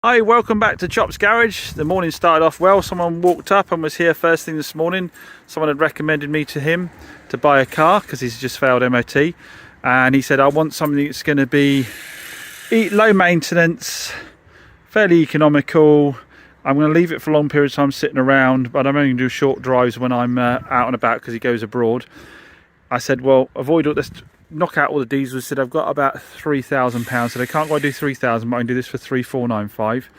Hi, welcome back to Chops Garage. The morning started off well. Someone walked up and was here first thing this morning. Someone had recommended me to him to buy a car because he's just failed MOT, and he said I want something that's going to be low maintenance, fairly economical. I'm going to leave it for a long period of time sitting around, but I'm only going to do short drives when I'm out and about because he goes abroad. I said, well, avoid all this, knock out all the diesels. I said, I've got about £3,000, so I can't go and do 3,000, but I can do this for 3,495.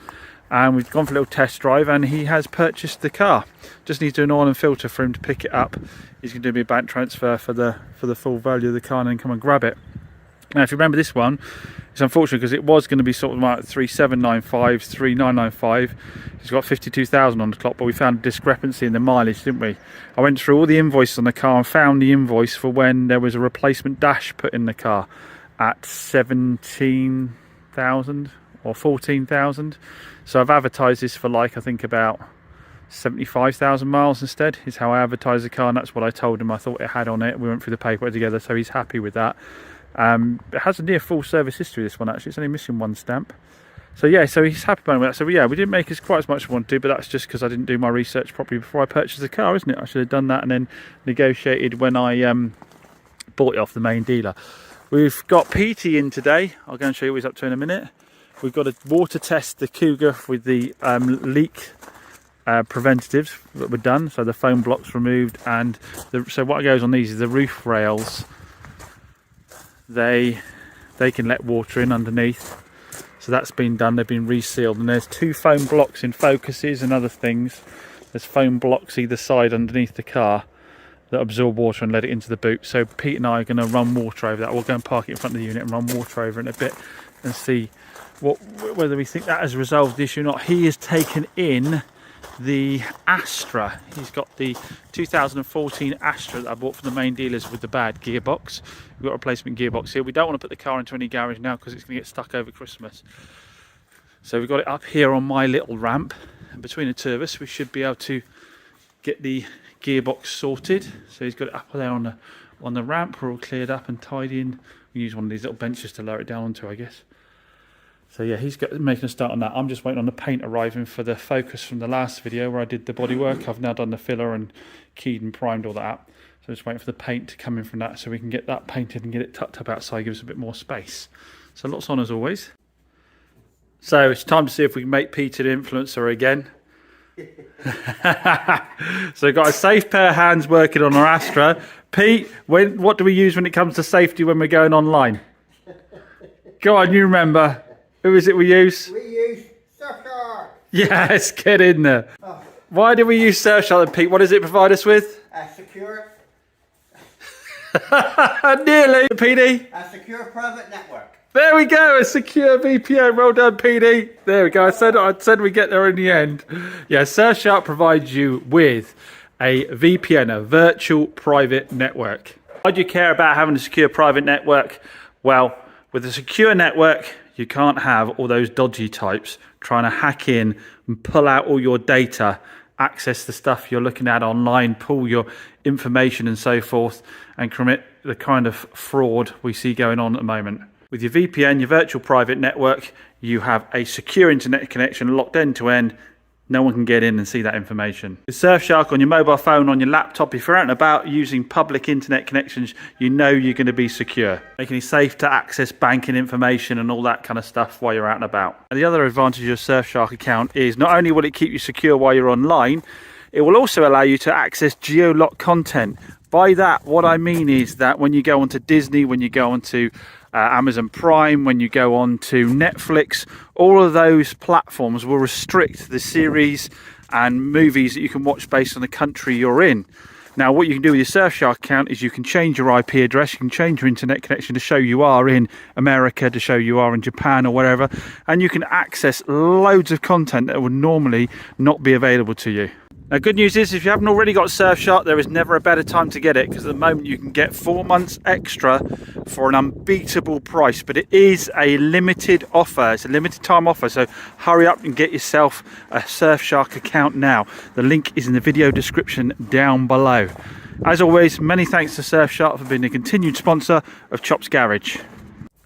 And we've gone for a little test drive, and he has purchased the car. Just needs to do an oil and filter for him to pick it up. He's going to do me a bank transfer for the full value of the car and then come and grab it. Now, if you remember this one, it's unfortunate because it was going to be sort of like 3,795, 3,995. It's got 52,000 on the clock, but we found a discrepancy in the mileage, didn't we? I went through all the invoices on the car and found the invoice for when there was a replacement dash put in the car at 17,000 or 14,000. So I've advertised this for like, I think about 75,000 miles instead, is how I advertised the car, and that's what I told him I thought it had on it. We went through the paperwork together, so he's happy with that. It has a near full service history, this one actually. It's only missing one stamp. So yeah, so he's happy about that. So yeah, we didn't make as quite as much as we wanted to, but that's just because I didn't do my research properly before I purchased the car, isn't it? I should have done that and then negotiated when I bought it off the main dealer. We've got PT in today. I'll go and show you what he's up to in a minute. We've got to water test the Cougar with the leak preventatives that were done. So the foam blocks removed, and so what goes on these is the roof rails. They can let water in underneath, so that's been done. They've been resealed, and there's two foam blocks in focuses and other things. There's foam blocks either side underneath the car that absorb water and let it into the boot. So Pete and I are going to run water over that. We'll go and park it in front of the unit and run water over it in a bit and see whether we think that has resolved the issue or not. He has taken in the Astra. He's got the 2014 Astra that I bought from the main dealers with the bad gearbox. We've got a replacement gearbox here. We don't want to put the car into any garage now because it's going to get stuck over Christmas. So we've got it up here on my little ramp, and between the two of us we should be able to get the gearbox sorted. So he's got it up there on the ramp. We're all cleared up and tidy in. We use one of these little benches to lower it down onto, I guess. So yeah, he's making a start on that. I'm just waiting on the paint arriving for the Focus from the last video where I did the bodywork. I've now done the filler and keyed and primed all that up. So just waiting for the paint to come in from that so we can get that painted and get it tucked up outside, give us a bit more space. So lots on as always. So it's time to see if we can make Pete an influencer again. So we've got a safe pair of hands working on our Astra. Pete, what do we use when it comes to safety when we're going online? Go on, you remember. Who is it we use? We use Surfshark. Yes, get in there. Oh. Why do we use Surfshark, Pete? What does it provide us with? A secure Nearly, PD. A secure private network. There we go, a secure VPN. Well done, PD. There we go. I said we get there in the end. Yeah, Surfshark provides you with a VPN, a virtual private network. Why do you care about having a secure private network? Well, with a secure network, you can't have all those dodgy types trying to hack in and pull out all your data, access the stuff you're looking at online, pull your information and so forth, and commit the kind of fraud we see going on at the moment. With your VPN, your virtual private network, you have a secure internet connection locked end to end. No one can get in and see that information. With Surfshark on your mobile phone, on your laptop, if you're out and about using public internet connections, you know you're going to be secure. Making it safe to access banking information and all that kind of stuff while you're out and about. And the other advantage of your Surfshark account is not only will it keep you secure while you're online, it will also allow you to access geo-locked content. By that, what I mean is that when you go onto Disney, when you go onto Amazon Prime, when you go on to Netflix, all of those platforms will restrict the series and movies that you can watch based on the country you're in. Now, what you can do with your Surfshark account is you can change your IP address, you can change your internet connection to show you are in America, to show you are in Japan or wherever, and you can access loads of content that would normally not be available to you. Now, good news is if you haven't already got Surfshark, there is never a better time to get it, because at the moment you can get 4 months extra for an unbeatable price, but it is a limited offer. It's a limited time offer, so hurry up and get yourself a Surfshark account now. The link is in the video description down below. As always, many thanks to Surfshark for being a continued sponsor of Chops Garage.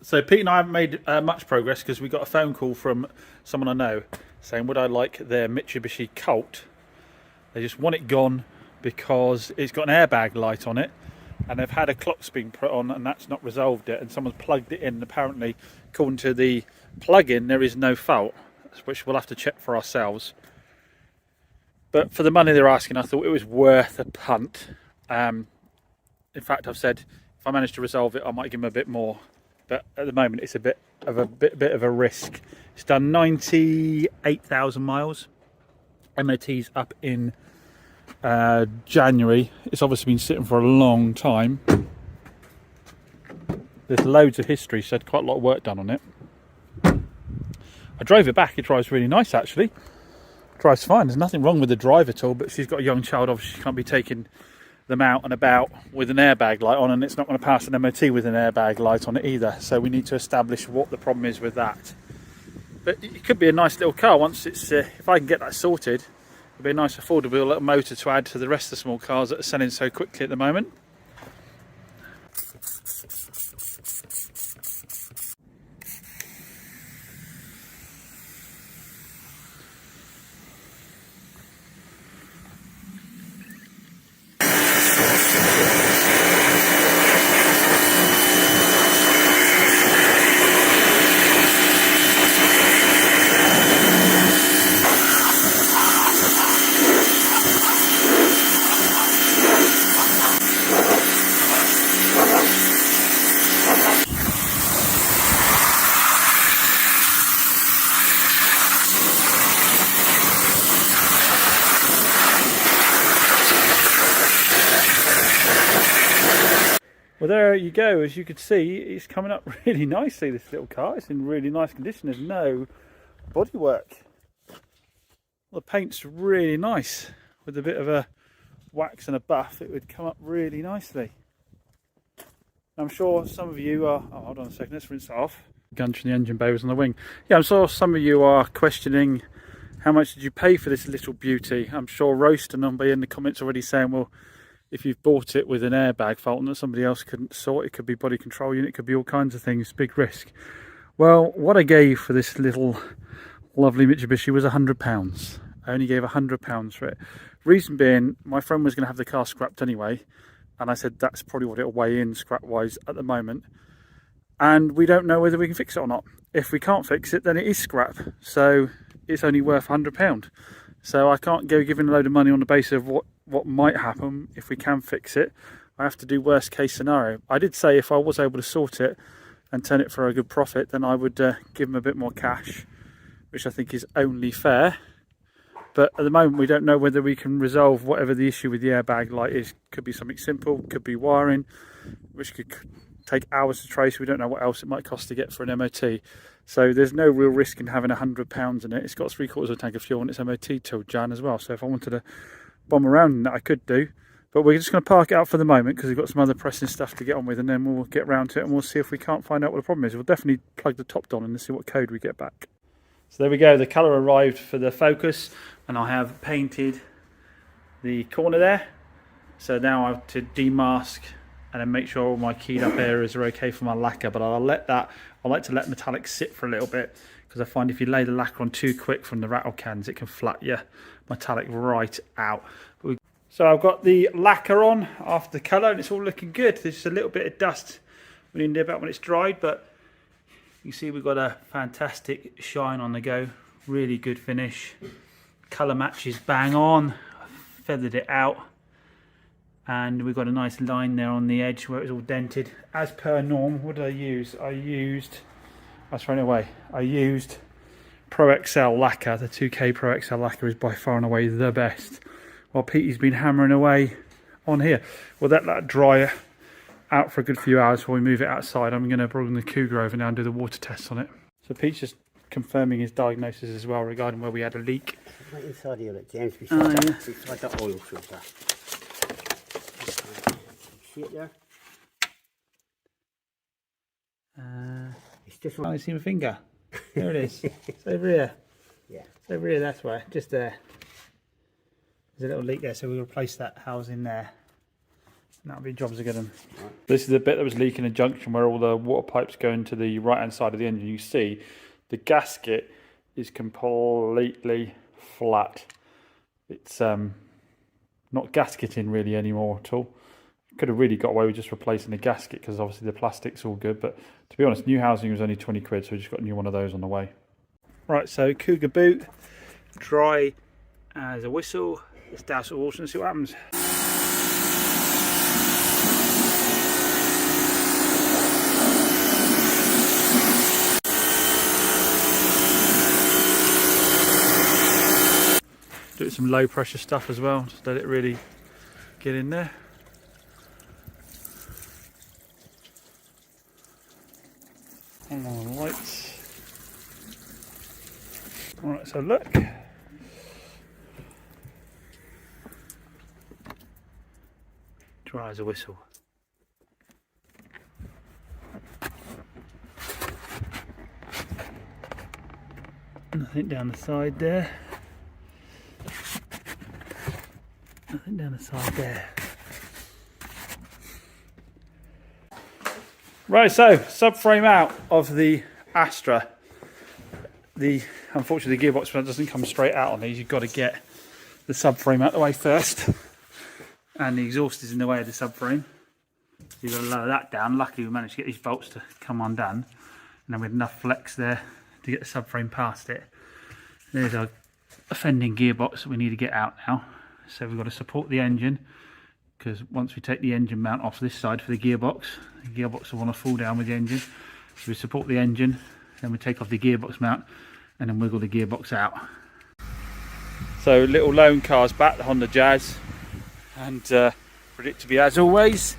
So Pete and I haven't made much progress because we got a phone call from someone I know saying would I like their Mitsubishi Colt. They just want it gone because it's got an airbag light on it and they've had a clock being put on and that's not resolved it, and someone's plugged it in and apparently according to the plug-in there is no fault, which we'll have to check for ourselves. But for the money they're asking I thought it was worth a punt. In fact I've said if I manage to resolve it I might give them a bit more, but at the moment it's a bit of a risk. It's done 98,000 miles. MOT's up in January. It's obviously been sitting for a long time. There's loads of history, so quite a lot of work done on it. I drove it back. It drives really nice actually. It drives fine. There's nothing wrong with the drive at all, but she's got a young child, obviously she can't be taking them out and about with an airbag light on, and it's not going to pass an MOT with an airbag light on it either, so we need to establish what the problem is with that. But it could be a nice little car once it's if I can get that sorted. It'll be a nice affordable little motor to add to the rest of the small cars that are selling so quickly at the moment. Well, there you go. As you could see, it's coming up really nicely, this little car. It's in really nice condition. There's no bodywork. Well, the paint's really nice. With a bit of a wax and a buff, it would come up really nicely. I'm sure some of you are... Oh, hold on a second, let's rinse it off. Guns from the engine bay was on the wing. Yeah, I'm sure some of you are questioning how much did you pay for this little beauty. I'm sure roasting them by in the comments already saying, well, if you've bought it with an airbag fault and that somebody else couldn't sort, it could be body control unit, it could be all kinds of things, big risk. Well, what I gave for this little lovely Mitsubishi was £100. I only gave £100 for it. Reason being, my friend was going to have the car scrapped anyway, and I said that's probably what it'll weigh in scrap wise at the moment, and we don't know whether we can fix it or not. If we can't fix it, then it is scrap, so it's only worth £100. So I can't go giving a load of money on the basis of what might happen. If we can fix it, I have to do worst case scenario. I did say if I was able to sort it and turn it for a good profit, then I would give them a bit more cash, which I think is only fair. But at the moment we don't know whether we can resolve whatever the issue with the airbag light is. Could be something simple, could be wiring, which could take hours to trace. We don't know what else it might cost to get for an MOT. So there's no real risk in having £100 in it. It's got 3/4 of a tank of fuel and it's MOT till Jan as well. So if I wanted to bomb around in that, I could do. But we're just going to park it out for the moment because we've got some other pressing stuff to get on with, and then we'll get round to it and we'll see if we can't find out what the problem is. We'll definitely plug the top on and see what code we get back. So there we go. The colour arrived for the Focus, and I have painted the corner there. So now I have to demask and then make sure all my keyed up areas are okay for my lacquer. But I like to let metallic sit for a little bit, because I find if you lay the lacquer on too quick from the rattle cans, it can flat your metallic right out. So I've got the lacquer on after the colour and it's all looking good. There's just a little bit of dust when you nib out when it's dried, but you see we've got a fantastic shine on the go. Really good finish. Colour matches bang on. I've feathered it out. And we've got a nice line there on the edge where it's all dented. As per norm, what did I use? I was throwing it away. I used Pro XL lacquer. The 2K Pro XL lacquer is by far and away the best. While Petey's been hammering away on here. We'll let that dry out for a good few hours before we move it outside. I'm going to bring the Cougar over now and do the water tests on it. So Pete's just confirming his diagnosis as well regarding where we had a leak. Right inside here, look, James, beside that oil filter. See it there? It's just I see my finger. There it is. It's over here. Yeah. It's over here, that's why. Just there. There's a little leak there, so we'll replace that housing there. That'll be jobs to get them. Right. This is the bit that was leaking a junction where all the water pipes go into the right hand side of the engine. You see the gasket is completely flat. It's not gasketing really anymore at all. Could have really got away with just replacing the gasket because obviously the plastic's all good, but to be honest, new housing was only 20 quid, so we just got a new one of those on the way. Right, so Cougar boot, dry as a whistle. Let's douse the water and see what happens. Do some low pressure stuff as well, just let it really get in there. On the lights. Alright, so look. Dry as a whistle. Nothing down the side there. Nothing down the side there. Right, so subframe out of the Astra. Unfortunately the gearbox doesn't come straight out on these. You've got to get the subframe out of the way first, and the exhaust is in the way of the subframe. You've got to lower that down. Luckily we managed to get these bolts to come undone, and then we had enough flex there to get the subframe past it. There's our offending gearbox that we need to get out now. So we've got to support the engine, because once we take the engine mount off this side for the gearbox will want to fall down with the engine. So we support the engine, then we take off the gearbox mount and then wiggle the gearbox out. So little loan car's back, the Honda Jazz, and predictably as always